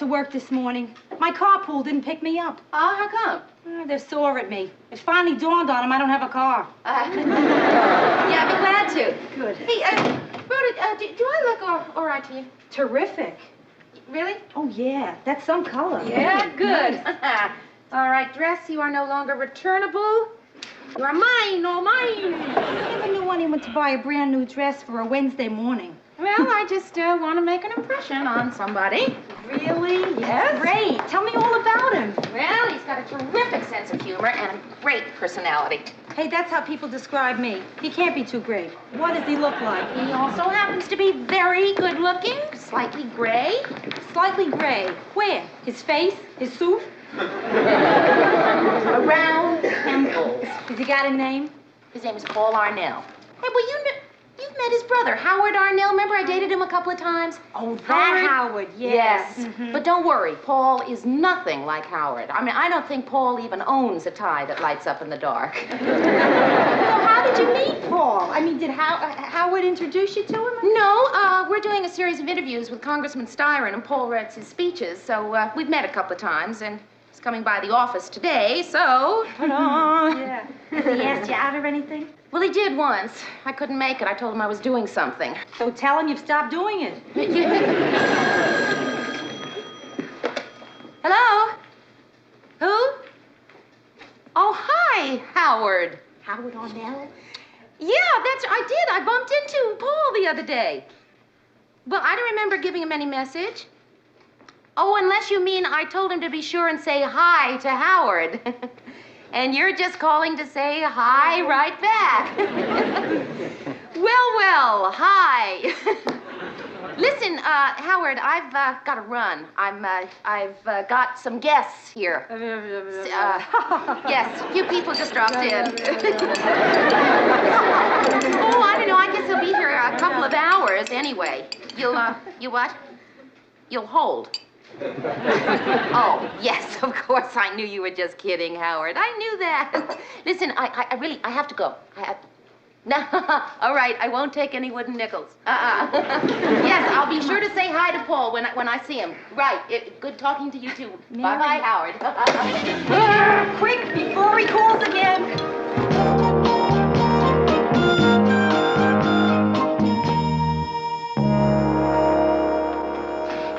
to work this morning. My carpool didn't pick me up. How come? They're sore at me. It finally dawned on them I don't have a car. Yeah, I'd be glad to. Good. Hey, Rhoda, do I look all right to you? Terrific. Really? Oh, yeah. That's some color. Yeah, good. All right, dress, you are no longer returnable. You are mine, all mine. I never knew anyone to buy a brand new dress for a Wednesday morning. Well, I just want to make an impression on somebody. Really? Yes. Great. Tell me all about him. Well, he's got a terrific sense of humor and a great personality. Hey, that's how people describe me. He can't be too great. What does he look like? He also happens to be very good looking, slightly gray. Slightly gray. Where? His face? His suit? Around temples. Has he got a name? His name is Paul Arnell. Hey, well, you've met his brother, Howard Arnell. Remember I dated him a couple of times? Oh, that Howard, yeah. Yes. Mm-hmm. But don't worry, Paul is nothing like Howard. I mean, I don't think Paul even owns a tie that lights up in the dark. Well, how did you meet Paul? I mean, did Howard introduce you to him? No, we're doing a series of interviews with Congressman Styron, and Paul writes his speeches, so we've met a couple of times, and he's coming by the office today, so... Ta-da! Yeah. Has he asked you out or anything? Well, he did once. I couldn't make it. I told him I was doing something. So tell him you've stopped doing it. Hello? Who? Oh, hi, Howard. Howard Arnell? Yeah, I did. I bumped into Paul the other day. But I don't remember giving him any message. Oh, unless you mean I told him to be sure and say hi to Howard. And you're just calling to say hi right back. Well, hi. Listen, Howard, I've got to run. I've got some guests here. Yes, a few people just dropped in. Oh, I don't know. I guess they'll be here a couple of hours anyway. You what? You'll hold. Oh, yes, of course. I knew you were just kidding, Howard. I knew that. Listen, I really have to go. No, all right, I won't take any wooden nickels. Yes, I'll be sure to say hi to Paul when I see him. Right, good talking to you, too. Mary. Bye-bye, Howard. Quick, before he calls again.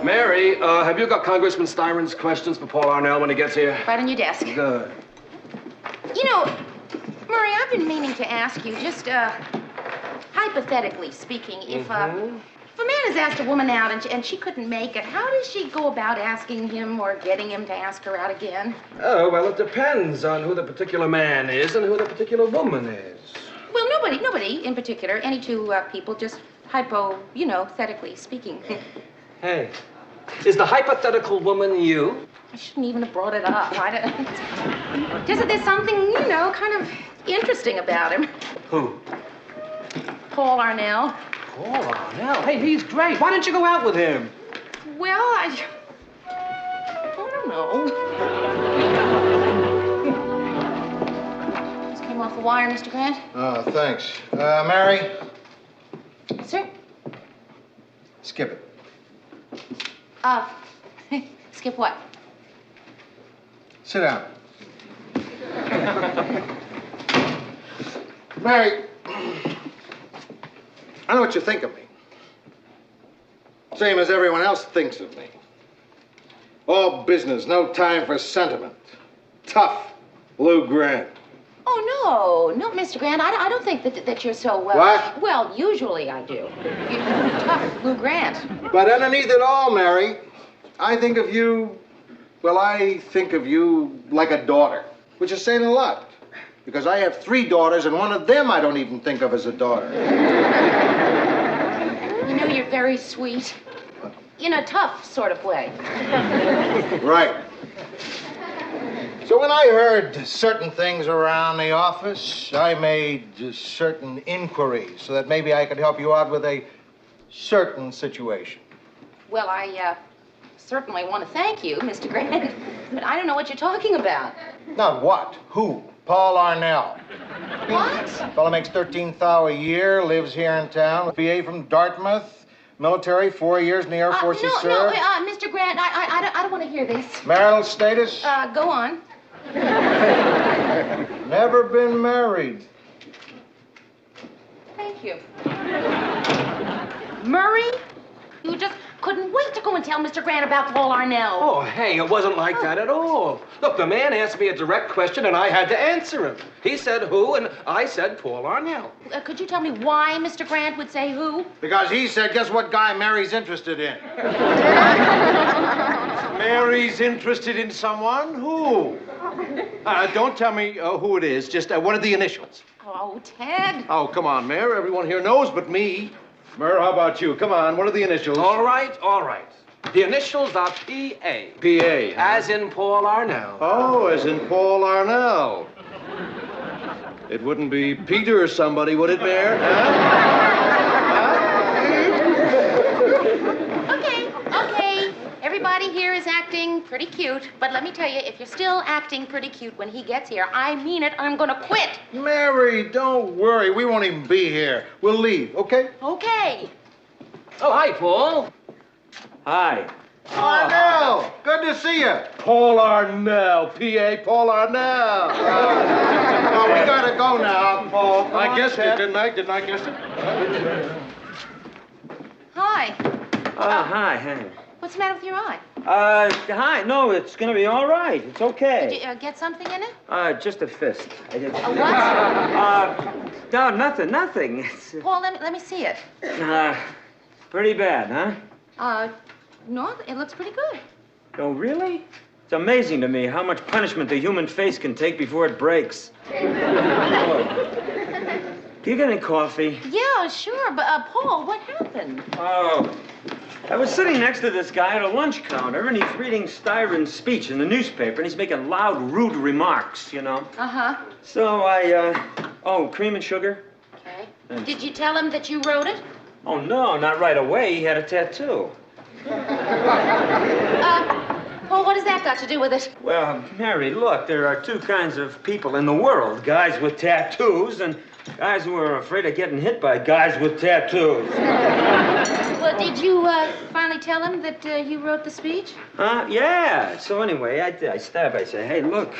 Mary, have you got Congressman Styron's questions for Paul Arnell when he gets here? Right on your desk. Good. You know, Murray, I've been meaning to ask you, just hypothetically speaking, if a man has asked a woman out and she couldn't make it, how does she go about asking him or getting him to ask her out again? Oh, well, it depends on who the particular man is and who the particular woman is. Well, nobody in particular. Any two people, just hypothetically speaking. Hey, is the hypothetical woman you? I shouldn't even have brought it up. Just that there's something, kind of interesting about him. Who? Paul Arnell. Paul Arnell? Hey, he's great. Why don't you go out with him? Well, I don't know. Just came off the wire, Mr. Grant. Oh, thanks. Mary? Sir? Skip it. Skip what? Sit down. Mary, I know what you think of me. Same as everyone else thinks of me. All business, no time for sentiment. Tough, Lou Grant. Oh, no, Mr. Grant. I don't think that you're so... What? Well, usually I do. You're tough, Lou Grant. But underneath it all, Mary, I think of you like a daughter, which is saying a lot. Because I have 3 daughters, and one of them I don't even think of as a daughter. You're very sweet. In a tough sort of way. Right. So when I heard certain things around the office, I made certain inquiries so that maybe I could help you out with a certain situation. Well, I certainly want to thank you, Mr. Grant, but I don't know what you're talking about. Not what? Who? Paul Arnell. What? Fellow makes $13,000 a year, lives here in town, BA from Dartmouth, military, 4 years in the Air Force he served. No, Mr. Grant, I want to hear this. Marital status? Go on. Never been married. Thank you. Murray, you just couldn't wait to go and tell Mr. Grant about Paul Arnell. Oh, hey, it wasn't like that at all. Look, the man asked me a direct question, and I had to answer him. He said who, and I said Paul Arnell. Could you tell me why Mr. Grant would say who? Because he said, guess what guy Mary's interested in? Mary's interested in someone? Who? Don't tell me who it is. Just what are the initials? Oh, Ted. Oh, come on, Mayor. Everyone here knows but me. Mayor, how about you? Come on, what are the initials? All right, all right. The initials are P.A. P.A. As in Paul Arnell. Oh, as in Paul Arnell. It wouldn't be Peter or somebody, would it, Mayor? Okay. Everybody here is acting pretty cute, but let me tell you, if you're still acting pretty cute when he gets here, I mean it, I'm gonna quit. Mary, don't worry. We won't even be here. We'll leave, okay? Okay. Oh, hi, Paul. Hi. Arnell, good to see you. Paul Arnell. P.A. Paul Arnell. Oh, we gotta go now, Paul. Come I on, guessed Ted. it, didn't I? Didn't I guess it? Hi. Hi, Hank. What's the matter with your eye? Hi. No, it's gonna be all right. It's okay. Did you get something in it? Just a fist. I did. A what? No, nothing. It's, Paul, let me see it. pretty bad, huh? No, it looks pretty good. Oh, really? It's amazing to me how much punishment the human face can take before it breaks. Oh. Do you get any coffee? Yeah, sure, but Paul, what happened? Oh. I was sitting next to this guy at a lunch counter, and he's reading Styron's speech in the newspaper, and he's making loud, rude remarks, you know. Uh-huh. So oh, cream and sugar? Okay. Thanks. Did you tell him that you wrote it? Oh, no, not right away. He had a tattoo. Paul, what has that got to do with it? Well, Mary, look, there are two kinds of people in the world. Guys with tattoos and guys who are afraid of getting hit by guys with tattoos. Well, did you finally tell him that you wrote the speech? Yeah. So anyway, I stop. I say, hey, look,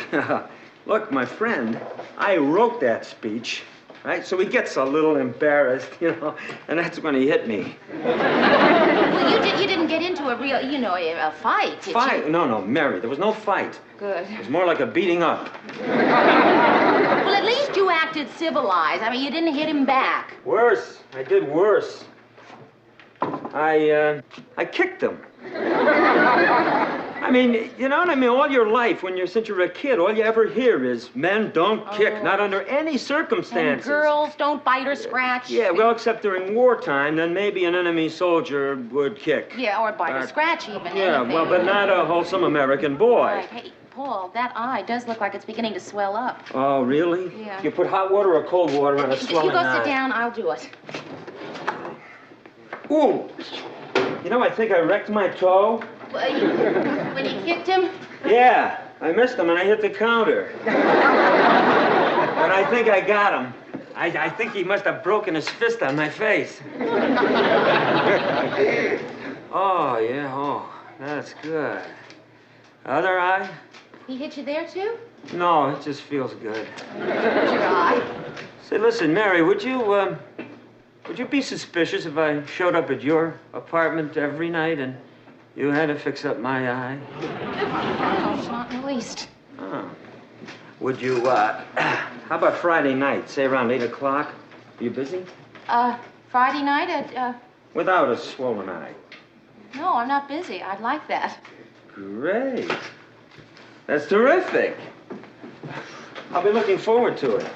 look, my friend, I wrote that speech. Right? So he gets a little embarrassed, you know, and that's when he hit me. Well, you didn't get into a real, a fight, did Fight? you? No, Mary, there was no fight. Good. It was more like a beating up. Well, at least you acted civilized. I mean, you didn't hit him back. Worse. I did worse. I kicked him. I mean, you know what I mean? All your life, since you're a kid, all you ever hear is men don't kick, not under any And circumstances. girls don't bite or scratch. Yeah, well, except during wartime, then maybe an enemy soldier would kick. Yeah, or bite or scratch even. Yeah, anything. well, but not a wholesome American boy. Right. Hey, Paul, that eye does look like it's beginning to swell up. Oh, really? Yeah. You put hot water or cold water on a If swelling you go eye. sit down, I'll do it. Ooh. You know, I think I wrecked my toe. When you kicked him? Yeah, I missed him and I hit the counter. But I think I got him. I think he must have broken his fist on my face. Oh, yeah, oh, that's good. Other eye? He hit you there, too? No, it just feels good. Your eye? Say, listen, Mary, would you be suspicious if I showed up at your apartment every night and you had to fix up my eye? No, not in the least. Oh. Would you, how about Friday night, say around 8 o'clock? Are you busy? Friday night at, Without a swollen eye. No, I'm not busy. I'd like that. Great. That's terrific. I'll be looking forward to it.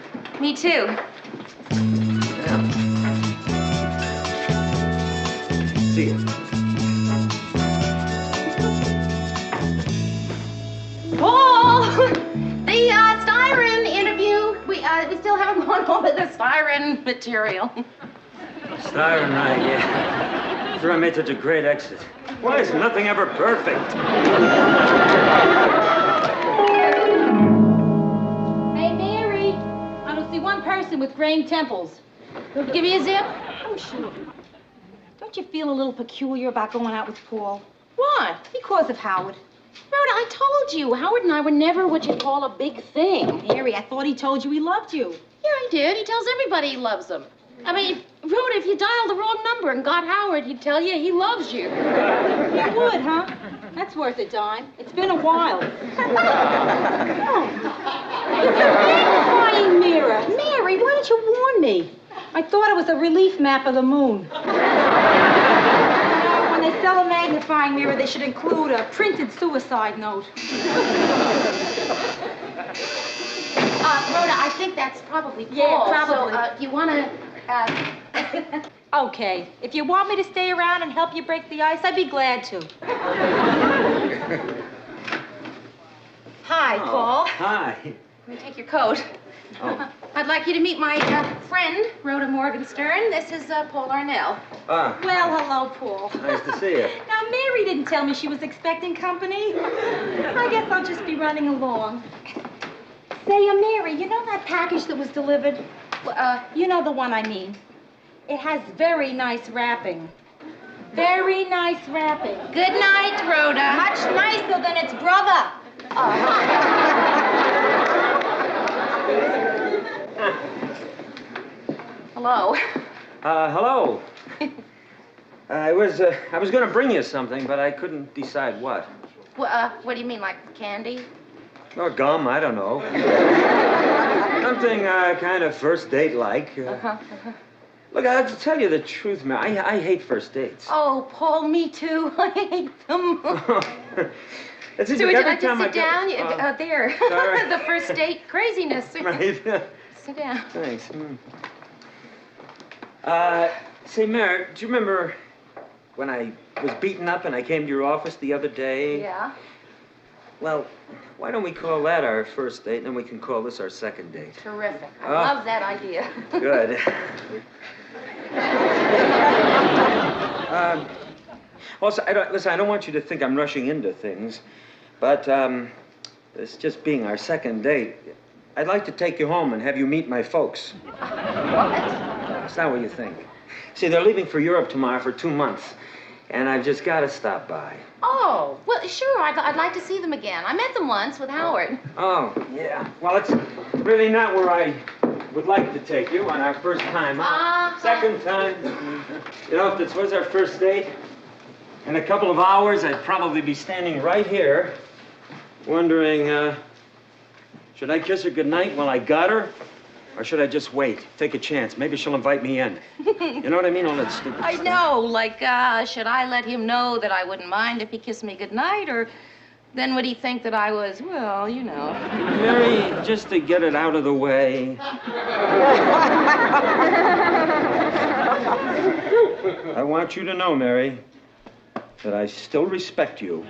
Me too. Yeah. See you. Paul! The Styron interview, we still haven't gone over the Styron material. Styron, right, yeah. Sure, I made such a great exit. Why is nothing ever perfect? Hey, Mary. I don't see one person with graying temples. Give me a zip. Oh, sure. Don't you feel a little peculiar about going out with Paul? Why? Because of Howard. Rhoda, I told you, Howard and I were never what you'd call a big thing. Mary, I thought he told you he loved you. Yeah, he did. He tells everybody he loves them. I mean, Rhoda, if you dialed the wrong number and got Howard, he'd tell you he loves you. You would, huh? That's worth a dime. It's been a while. Oh. Magnifying mirror. Mary, why didn't you warn me? I thought it was a relief map of the moon. When they sell a magnifying mirror, they should include a printed suicide note. Rhoda, I think that's probably Paul. Yeah, probably. So, you want to, Okay, if you want me to stay around and help you break the ice, I'd be glad to. Hi, Paul. Hi. Let me take your coat. Oh. I'd like you to meet my friend, Rhoda Morgenstern. This is Paul Arnell. Ah, Well, hello, Paul. nice to see you. Now, Mary didn't tell me she was expecting company. I guess I'll just be running along. Say, Mary, you know that package that was delivered? You know the one I mean. It has very nice wrapping. Very nice wrapping. Good night, Rhoda. Much nicer than its brother. Hello. Hello. I was going to bring you something, but I couldn't decide what. What do you mean, like candy? Or gum, I don't know. Something kind of first date-like. Look, I'll tell you the truth, Mary. I hate first dates. Oh, Paul, me too. I hate them. It's So easy. would you Every like to time I sit go- down? There. sorry. The first date craziness. Right. Sit down. Thanks. Say, Mary, do you remember when I was beaten up and I came to your office the other day? Yeah. Well, why don't we call that our first date, and then we can call this our second date? Terrific. I Oh. love that idea. Good. Also, listen, I don't want you to think I'm rushing into things, but it's just being our second date. I'd like to take you home and have you meet my folks. It's not what you think. See, they're leaving for Europe tomorrow for 2 months, and I've just got to stop by. Oh, well, sure. I'd like to see them again. I met them once with Howard. Oh, yeah. Well, it's really not where I would like to take you on our first time out. Second time. You know, if this was our first date, in a couple of hours, I'd probably be standing right here, wondering, should I kiss her goodnight while I got her? Or should I just wait, take a chance? Maybe she'll invite me in. You know what I mean? All that stupid I stuff. know, like, should I let him know that I wouldn't mind if he kissed me goodnight, or then would he think that I was, well, you know. Mary, just to get it out of the way. I want you to know, Mary, that I still respect you.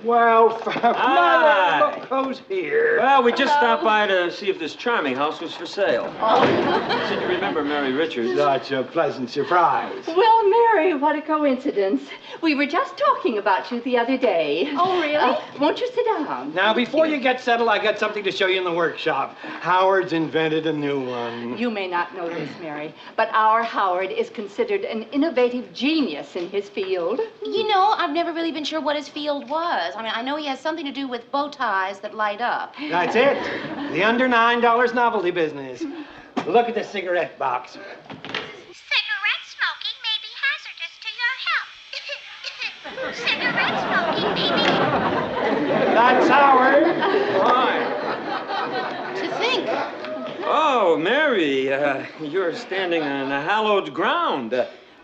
Well, Hi. Mother, look who's here. Well, we just stopped by to see if this charming house was for sale. Should you remember Mary Richards? Such a pleasant surprise. Well, Mary, what a coincidence. We were just talking about you the other day. Oh, really? Won't you sit down? Now, before you get settled, I got something to show you in the workshop. Howard's invented a new one. You may not know this, Mary, but our Howard is considered an innovative genius in his field. You know, I've never really been sure what his field was. I mean, I know he has something to do with bow ties that light up. That's it. The under $9 novelty business. Look at the cigarette box. Cigarette smoking may be hazardous to your health. Cigarette smoking may be... That's Howard. Hi. To think. Oh, Mary, you're standing on hallowed ground.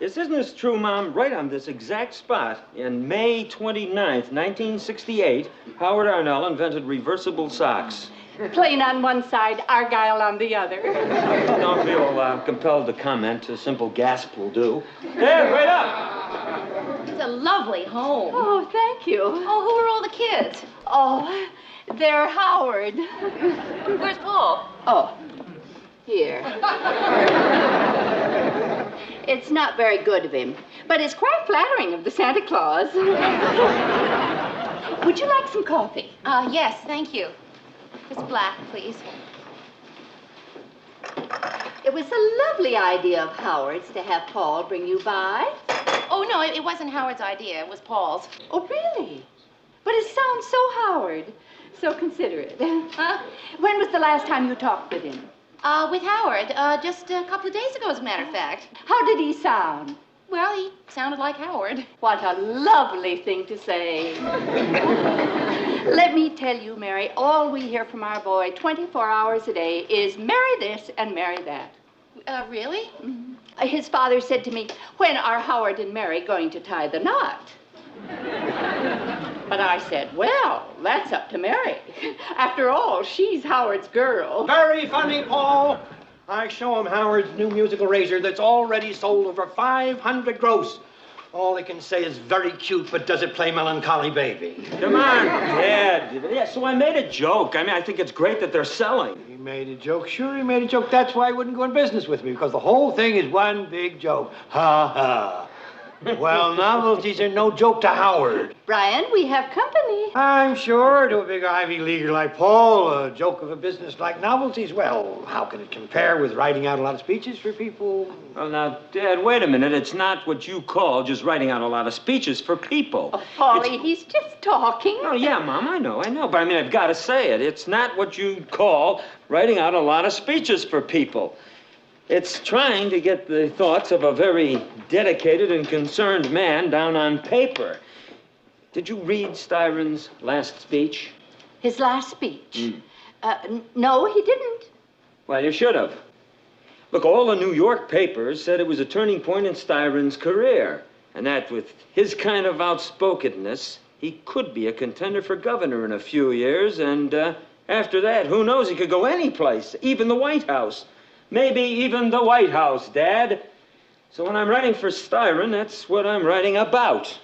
Isn't this true, Mom? Right on this exact spot, in May 29th, 1968, Howard Arnell invented reversible socks. Plain on one side, Argyle on the other. Don't feel compelled to comment. A simple gasp will do. There, right up. It's a lovely home. Oh, thank you. Oh, who are all the kids? Oh, they're Howard. Where's Paul? Oh, here. It's not very good of him, but it's quite flattering of the Santa Claus. Would you like some coffee? Yes, thank you. Just black, please. It was a lovely idea of Howard's to have Paul bring you by. Oh, no, it wasn't Howard's idea. It was Paul's. Oh, really? But it sounds so Howard. So considerate. When was the last time you talked with him? With Howard, just a couple of days ago, as a matter of fact. How did he sound? Well, he sounded like Howard. What a lovely thing to say. Let me tell you, Mary, all we hear from our boy 24 hours a day is marry this and marry that. Really? Mm-hmm. His father said to me, when are Howard and Mary going to tie the knot? But I said, well, that's up to Mary. After all, she's Howard's girl. Very funny, Paul. I show him Howard's new musical razor that's already sold over 500 gross. All they can say is very cute, but does it play Melancholy Baby? Come on, Dad. Yeah, so I made a joke. I mean, I think it's great that they're selling. He made a joke. Sure, he made a joke. That's why he wouldn't go in business with me, because the whole thing is one big joke. Ha ha. Well, novelties are no joke to Howard. Brian, we have company. I'm sure to a big Ivy Leaguer like Paul, a joke of a business like novelties, well, how can it compare with writing out a lot of speeches for people? Well, now, Dad, wait a minute. It's not what you call just writing out a lot of speeches for people. Oh, Paulie, he's just talking. Oh, yeah, Mom, I know. But I mean, I've got to say it. It's not what you'd call writing out a lot of speeches for people. It's trying to get the thoughts of a very dedicated and concerned man down on paper. Did you read Styron's last speech? His last speech? No, he didn't. Well, you should have. Look, all the New York papers said it was a turning point in Styron's career, and that with his kind of outspokenness, he could be a contender for governor in a few years, and after that, who knows, he could go any place, even the White House. Maybe even the White House, Dad. So when I'm writing for Styron, that's what I'm writing about.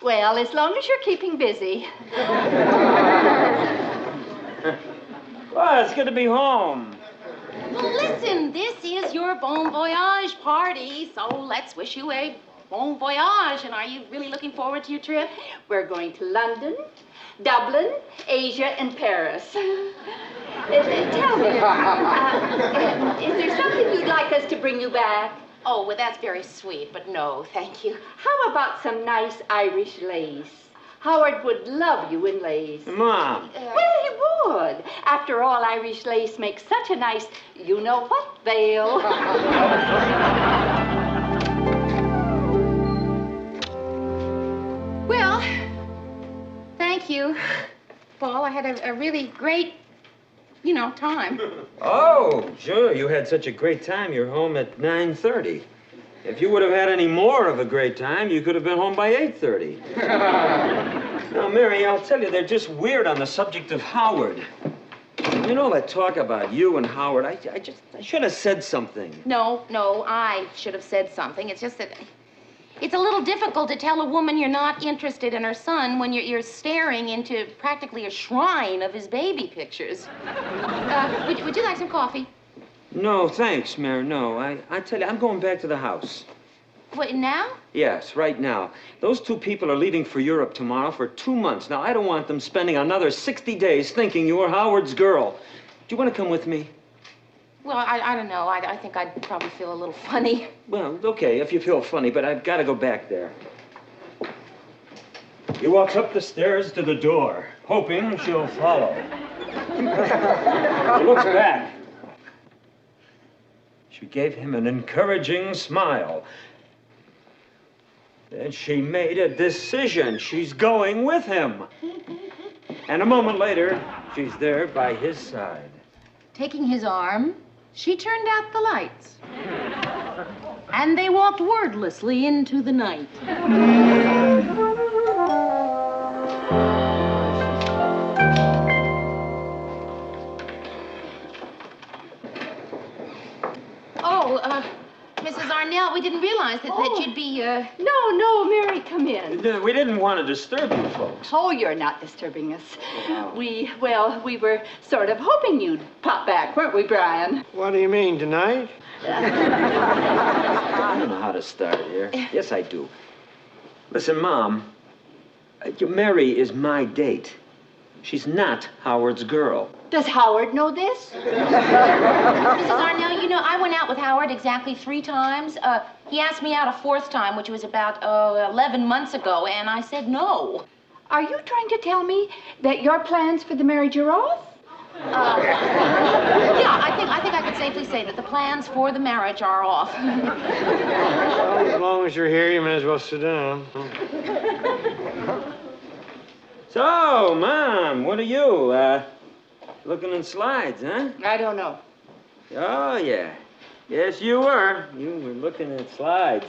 Well, as long as you're keeping busy. Well, it's good to be home. Well, listen, this is your bon voyage party, so let's wish you a bon voyage. And are you really looking forward to your trip? We're going to London, Dublin, Asia, and Paris. Tell me, is there something you'd like us to bring you back? Oh, well, that's very sweet, but no, thank you. How about some nice Irish lace? Howard would love you in lace. Mom. Well, he would. After all, Irish lace makes such a nice, you-know-what veil. Well, thank you, Paul. I had a really great, time. Oh, sure. You had such a great time. You're home at 9:30. If you would have had any more of a great time, you could have been home by 8:30. Now, Mary, I'll tell you, they're just weird on the subject of Howard. You know, that talk about you and Howard, I should have said something. No, I should have said something. It's just that it's a little difficult to tell a woman you're not interested in her son when you're staring into practically a shrine of his baby pictures. Would you like some coffee? No, thanks, Mary, no. I tell you, I'm going back to the house. What, now? Yes, right now. Those two people are leaving for Europe tomorrow for 2 months. Now, I don't want them spending another 60 days thinking you were Howard's girl. Do you want to come with me? Well, I don't know. I think I'd probably feel a little funny. Well, okay, if you feel funny, but I've got to go back there. He walks up the stairs to the door, hoping she'll follow. He looks back. She gave him an encouraging smile. Then she made a decision. She's going with him. And a moment later, she's there by his side. Taking his arm, she turned out the lights. And they walked wordlessly into the night. Mrs. Arnell, we didn't realize that you'd be, No, Mary, come in. We didn't want to disturb you folks. Oh, you're not disturbing us. We were sort of hoping you'd pop back, weren't we, Brian? What do you mean, tonight? I don't know how to start here. Yes, I do. Listen, Mom, Mary is my date. She's not Howard's girl. Does Howard know this? Mrs. Arnell, you know, I went out with Howard exactly 3 times. He asked me out a 4th time, which was about 11 months ago, and I said no. Are you trying to tell me that your plans for the marriage are off? Yeah, I think I could safely say that the plans for the marriage are off. Well, as long as you're here, you may as well sit down. So, Mom, what are you, looking in slides, huh? I don't know. Oh, yeah. Yes, you were. You were looking at slides.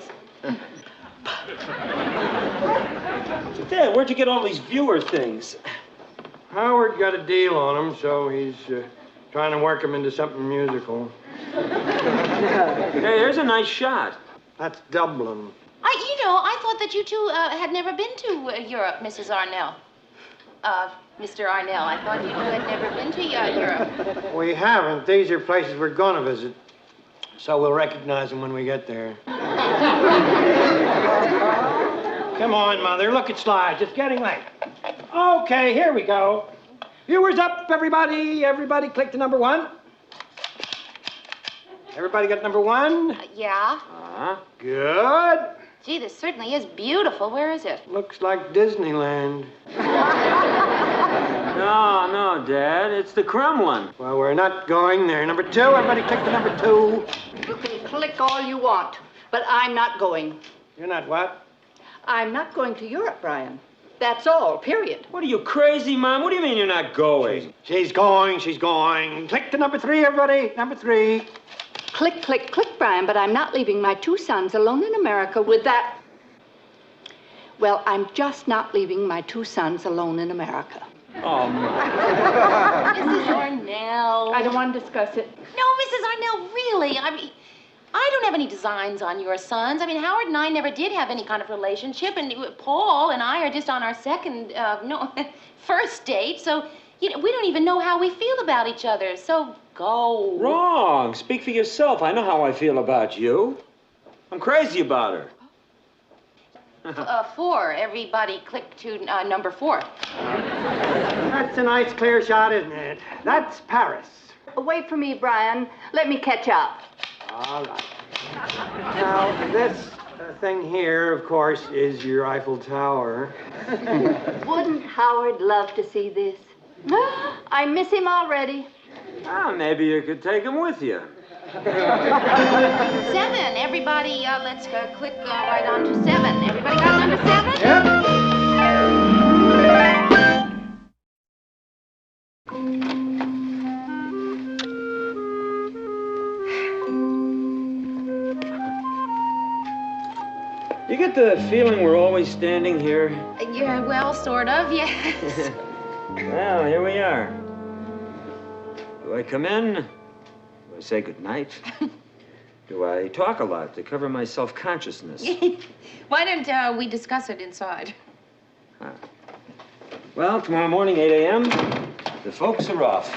Dad, where'd you get all these viewer things? Howard got a deal on him, so he's trying to work him into something musical. Hey, there's a nice shot. That's Dublin. I thought that you two had never been to Europe, Mrs. Arnell. Mr. Arnell, I thought you two had never been to Europe. We haven't. These are places we're going to visit. So we'll recognize them when we get there. Come on, Mother. Look at slides. It's getting late. Okay, here we go. Viewers up, everybody. Everybody click to number 1. Everybody got number 1? Yeah? Good. Gee, this certainly is beautiful. Where is it? Looks like Disneyland. No, Dad. It's the Kremlin. Well, we're not going there. Number 2, everybody click to number 2. You can click all you want, but I'm not going. You're not what? I'm not going to Europe, Brian. That's all, period. What are you, crazy, Mom? What do you mean you're not going? She's going. Click to number 3, everybody. Number 3. Click, click, click, Brian, but I'm not leaving my 2 sons alone in America with that. Well, I'm just not leaving my 2 sons alone in America. Oh, Mom. Mrs. Arnell. I don't want to discuss it. No, Mrs. Arnell, really. I mean, I don't have any designs on your sons. I mean, Howard and I never did have any kind of relationship, and Paul and I are just on our first date, so, we don't even know how we feel about each other, so go. Wrong. Speak for yourself. I know how I feel about you. I'm crazy about her. 4. Everybody click to number 4. That's a nice clear shot, isn't it? That's Paris. Wait for me, Brian. Let me catch up. All right. Now, this thing here, of course, is your Eiffel Tower. Wouldn't Howard love to see this? I miss him already. Oh, maybe you could take him with you. 7. Everybody, let's click right on to 7. Everybody got number 7? Yep. You get the feeling we're always standing here? Yeah, well, sort of, yes. Well, here we are. Do I come in? Do I say goodnight? Do I talk a lot to cover my self-consciousness? Why don't we discuss it inside? Well, tomorrow morning, 8 a.m., the folks are off.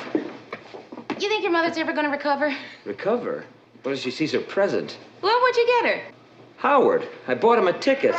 You think your mother's ever going to recover? Recover? What if she sees her present? Well, what'd you get her? Howard. I bought him a ticket.